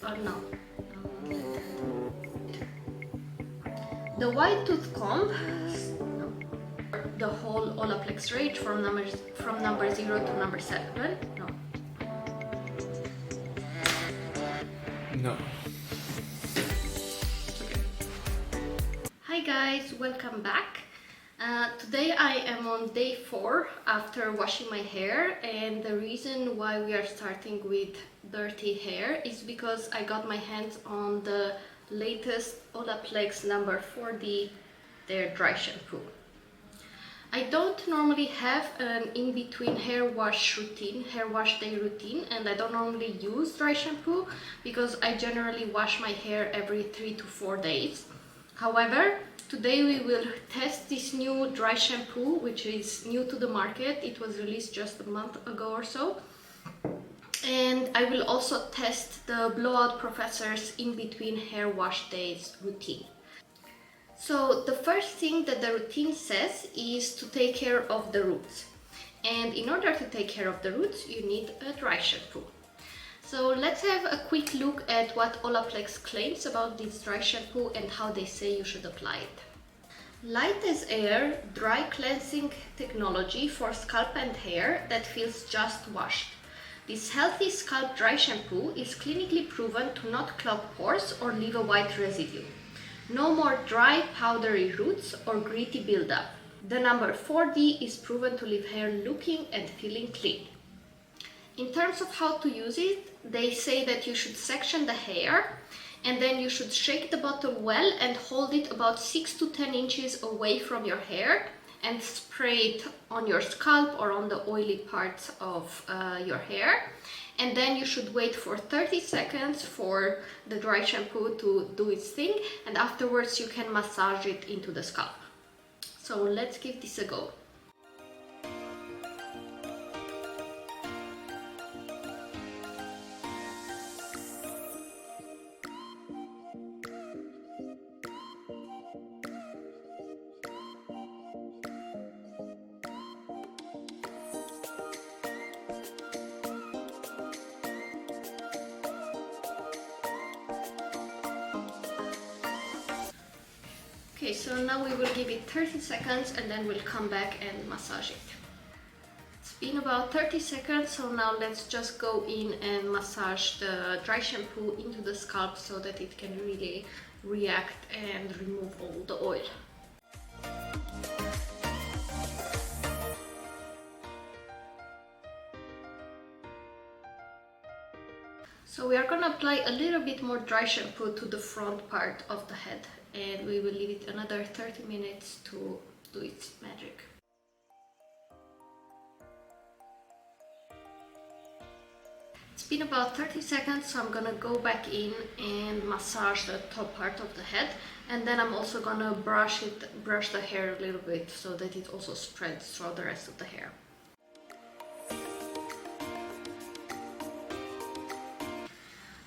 or no. The white tooth comb, no. The whole Olaplex range from number 0 to number 7, no. No. Okay. Hi guys, welcome back. Today I am on day 4 after washing my hair, and the reason why we are starting with dirty hair is because I got my hands on the latest Olaplex number 4D, their dry shampoo. I don't normally have an in-between hair wash day routine, and I don't normally use dry shampoo because I generally wash my hair every 3 to 4 days. However, today we will test this new dry shampoo, which is new to the market. It was released just a month ago or so. And I will also test the Blowout Professor's in-between hair wash days routine. So the first thing that the routine says is to take care of the roots. And in order to take care of the roots, you need a dry shampoo. So let's have a quick look at what Olaplex claims about this dry shampoo and how they say you should apply it. Light as air, dry cleansing technology for scalp and hair that feels just washed. This healthy scalp dry shampoo is clinically proven to not clog pores or leave a white residue. No more dry, powdery roots or gritty buildup. The number 4D is proven to leave hair looking and feeling clean. In terms of how to use it, they say that you should section the hair and then you should shake the bottle well and hold it about 6 to 10 inches away from your hair and spray it on your scalp or on the oily parts of your hair. And then you should wait for 30 seconds for the dry shampoo to do its thing, and afterwards you can massage it into the scalp. So let's give this a go. Okay, so now we will give it 30 seconds and then we'll come back and massage it. It's been about 30 seconds, so now let's just go in and massage the dry shampoo into the scalp so that it can really react and remove all the oil. So we are going to apply a little bit more dry shampoo to the front part of the head, and we will leave it another 30 minutes to do its magic. It's been about 30 seconds, so I'm gonna go back in and massage the top part of the head, and then I'm also gonna brush the hair a little bit so that it also spreads throughout the rest of the hair.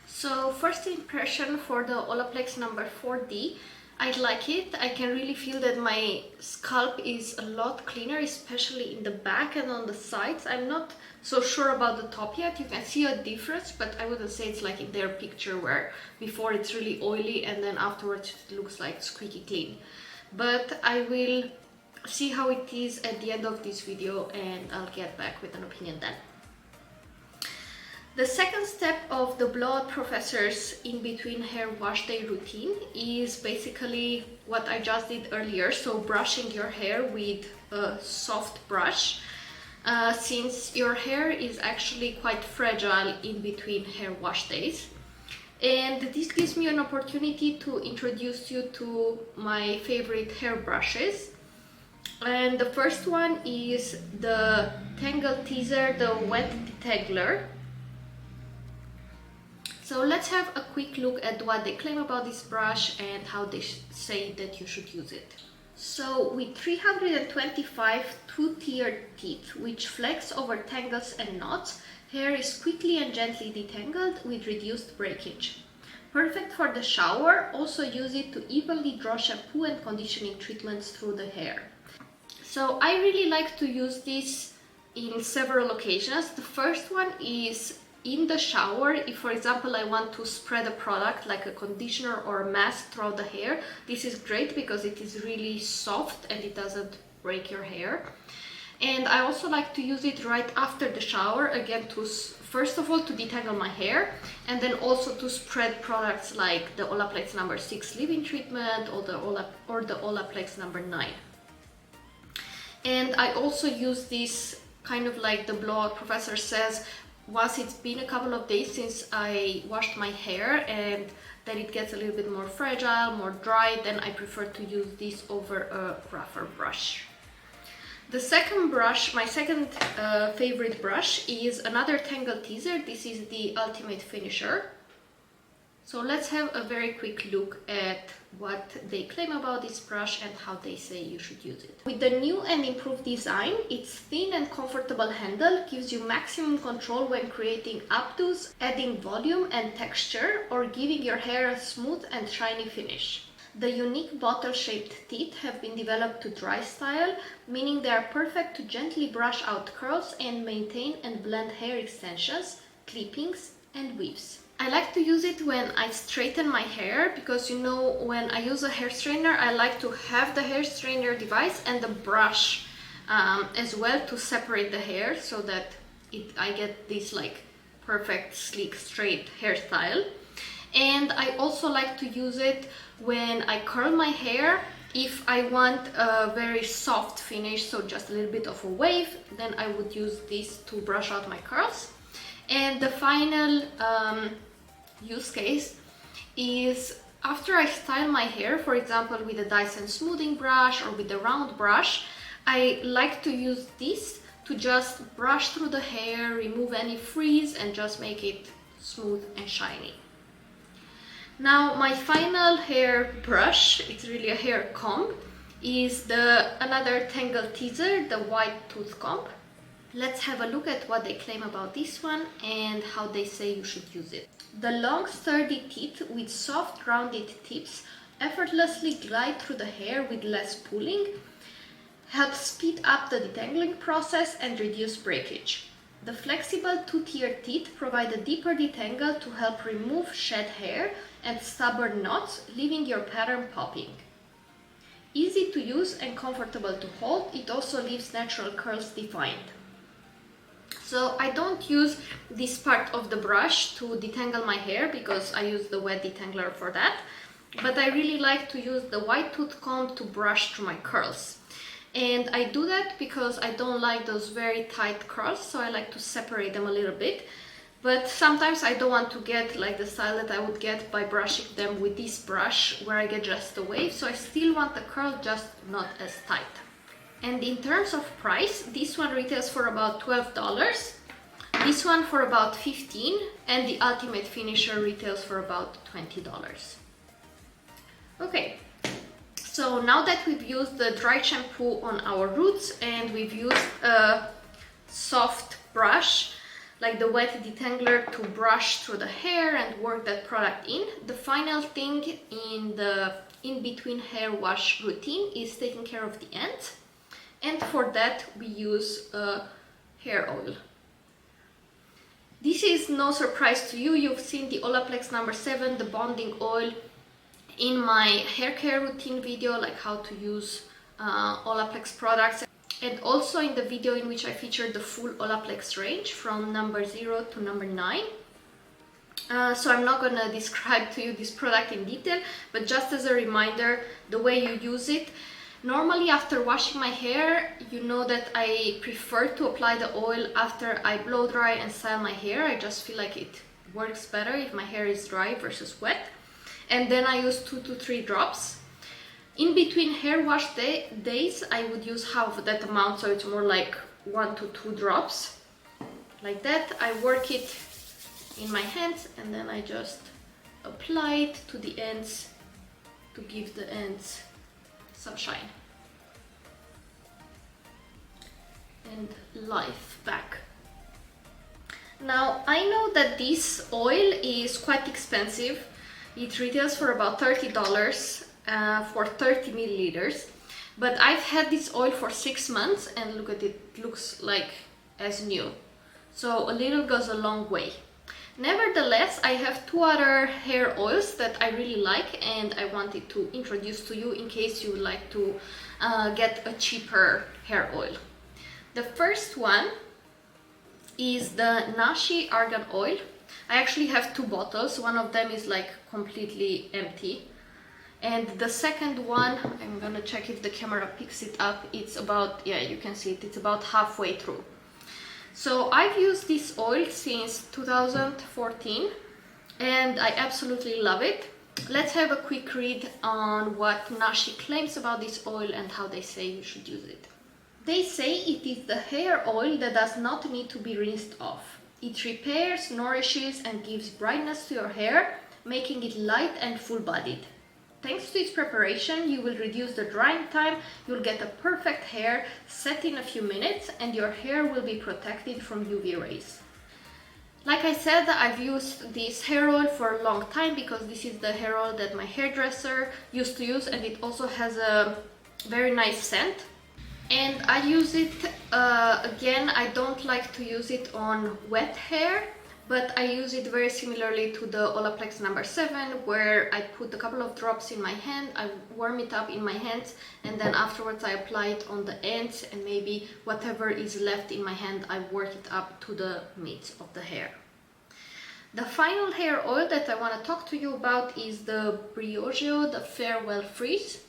So first impression for the Olaplex number 4D, I like it. I can really feel that my scalp is a lot cleaner, especially in the back and on the sides. I'm not so sure about the top yet. You can see a difference, but I wouldn't say it's like in their picture where before it's really oily and then afterwards it looks like squeaky clean. But I will see how it is at the end of this video and I'll get back with an opinion then. The second step of the Blowout Professor's in-between hair wash day routine is basically what I just did earlier, so brushing your hair with a soft brush, since your hair is actually quite fragile in between hair wash days. And this gives me an opportunity to introduce you to my favorite hair brushes. And the first one is the Tangle Teaser, the Wet Detangler. So let's have a quick look at what they claim about this brush and how they say that you should use it. So with 325 two-tiered teeth which flex over tangles and knots, hair is quickly and gently detangled with reduced breakage. Perfect for the shower, also use it to evenly draw shampoo and conditioning treatments through the hair. So I really like to use this in several occasions. The first one is in the shower, if for example I want to spread a product like a conditioner or a mask throughout the hair, this is great because it is really soft and it doesn't break your hair. And I also like to use it right after the shower, again to first of all to detangle my hair, and then also to spread products like the Olaplex No. 6 leave-in treatment or the Olaplex No. 9. And I also use this kind of like the blowout professor says, once it's been a couple of days since I washed my hair and that it gets a little bit more fragile, more dry, then I prefer to use this over a rougher brush. The second brush, my second favorite brush, is another Tangle Teaser. This is the Ultimate Finisher. So let's have a very quick look at what they claim about this brush and how they say you should use it. With the new and improved design, its thin and comfortable handle gives you maximum control when creating updos, adding volume and texture, or giving your hair a smooth and shiny finish. The unique bottle-shaped teeth have been developed to dry style, meaning they are perfect to gently brush out curls and maintain and blend hair extensions, clippings, and weaves. I like to use it when I straighten my hair because, you know, when I use a hair straightener, I like to have the hair straightener device and the brush as well to separate the hair so that I get this like perfect, sleek, straight hairstyle. And I also like to use it when I curl my hair. If I want a very soft finish, so just a little bit of a wave, then I would use this to brush out my curls. And the final use case is after I style my hair, for example with a Dyson smoothing brush or with a round brush, I like to use this to just brush through the hair, remove any frizz and just make it smooth and shiny. Now my final hair brush, it's really a hair comb, is another Tangle Teaser, the white tooth comb. Let's have a look at what they claim about this one and how they say you should use it. The long sturdy teeth with soft rounded tips effortlessly glide through the hair with less pulling, help speed up the detangling process and reduce breakage. The flexible two-tier teeth provide a deeper detangle to help remove shed hair and stubborn knots, leaving your pattern popping. Easy to use and comfortable to hold, it also leaves natural curls defined. So I don't use this part of the brush to detangle my hair because I use the wet detangler for that, but I really like to use the white tooth comb to brush through my curls. And I do that because I don't like those very tight curls, so I like to separate them a little bit. But sometimes I don't want to get like the style that I would get by brushing them with this brush where I get just a wave, so I still want the curl, just not as tight. And in terms of price, this one retails for about $12, this one for about $15, and the Ultimate Finisher retails for about $20. Okay. So now that we've used the dry shampoo on our roots and we've used a soft brush, like the wet detangler, to brush through the hair and work that product in, the final thing in the in-between hair wash routine is taking care of the ends. And for that we use hair oil. This is no surprise to you, you've seen the Olaplex No. 7, the bonding oil, in my hair care routine video, like how to use Olaplex products, and also in the video in which I featured the full Olaplex range from number 0 to number 9. So I'm not gonna describe to you this product in detail, but just as a reminder, the way you use it. Normally after washing my hair, you know that I prefer to apply the oil after I blow dry and style my hair. I just feel like it works better if my hair is dry versus wet. And then I use 2 to 3 drops. In between hair wash days, I would use half of that amount, so it's more like 1 to 2 drops. Like that, I work it in my hands and then I just apply it to the ends to give the ends some shine and life back. Now, I know that this oil is quite expensive. It retails for about $30 for 30 milliliters, but I've had this oil for 6 months and look at it, it looks like as new. So a little goes a long way. Nevertheless, I have two other hair oils that I really like and I wanted to introduce to you in case you would like to get a cheaper hair oil. The first one is the Nashi Argan Oil. I actually have two bottles. One of them is like completely empty. And the second one, I'm gonna check if the camera picks it up. It's about, yeah, you can see it, it's about halfway through. So I've used this oil since 2014 and I absolutely love it. Let's have a quick read on what Nashi claims about this oil and how they say you should use it. They say it is the hair oil that does not need to be rinsed off. It repairs, nourishes and gives brightness to your hair, making it light and full-bodied. Thanks to its preparation, you will reduce the drying time, you'll get a perfect hair set in a few minutes, and your hair will be protected from UV rays. Like I said, I've used this hair oil for a long time because this is the hair oil that my hairdresser used to use, and it also has a very nice scent. And I use it, again, I don't like to use it on wet hair, but I use it very similarly to the Olaplex No. 7, where I put a couple of drops in my hand, I warm it up in my hands, and then afterwards I apply it on the ends, and maybe whatever is left in my hand, I work it up to the mids of the hair. The final hair oil that I want to talk to you about is the Briogeo, the Farewell Freeze.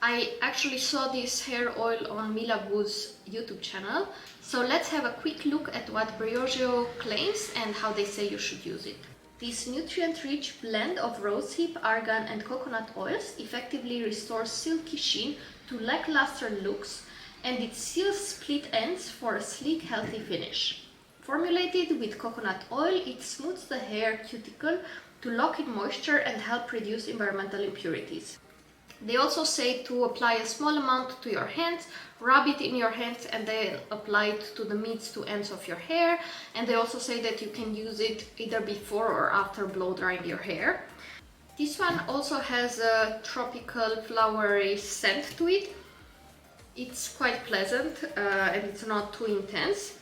I actually saw this hair oil on Mila Wu's YouTube channel, so let's have a quick look at what Briogeo claims and how they say you should use it. This nutrient-rich blend of rosehip, argan and coconut oils effectively restores silky sheen to lackluster looks, and it seals split ends for a sleek, healthy finish. Formulated with coconut oil, it smooths the hair cuticle to lock in moisture and help reduce environmental impurities. They also say to apply a small amount to your hands, rub it in your hands and then apply it to the mids to ends of your hair. And they also say that you can use it either before or after blow drying your hair. This one also has a tropical flowery scent to it. It's quite pleasant and it's not too intense.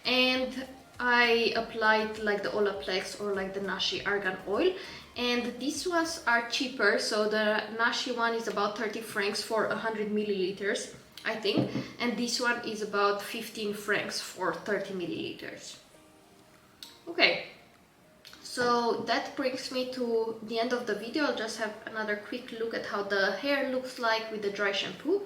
And I applied like the Olaplex or like the Nashi Argan Oil, and these ones are cheaper. So the Nashi one is about 30 francs for 100 milliliters, I think, and this one is about 15 francs for 30 milliliters. Okay, so that brings me to the end of the video. I'll just have another quick look at how the hair looks like with the dry shampoo.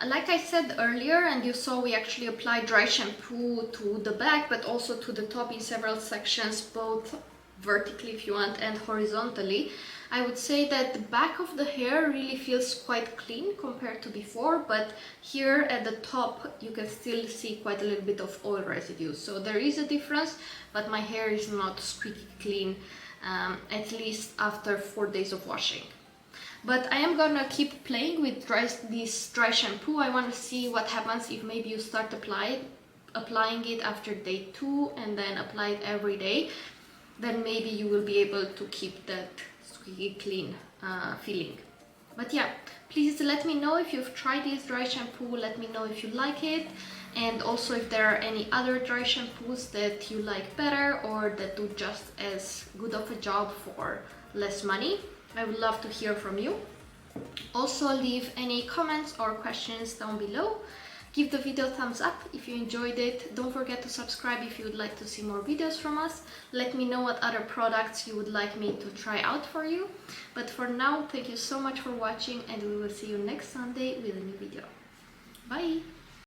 Like I said earlier, and you saw, we actually applied dry shampoo to the back but also to the top in several sections, both vertically if you want and horizontally. I would say that the back of the hair really feels quite clean compared to before, but here at the top you can still see quite a little bit of oil residue. So there is a difference, but my hair is not squeaky clean, at least after 4 days of washing. But I am gonna keep playing with this dry shampoo. I want to see what happens if maybe you start applying it after day 2 and then apply it every day. Then maybe you will be able to keep that squeaky clean feeling. But yeah, please let me know if you've tried this dry shampoo. Let me know if you like it, and also if there are any other dry shampoos that you like better or that do just as good of a job for less money. I would love to hear from you. Also, leave any comments or questions down below. Give the video a thumbs up if you enjoyed it. Don't forget to subscribe if you would like to see more videos from us. Let me know what other products you would like me to try out for you. But for now, thank you so much for watching, and we will see you next Sunday with a new video. Bye!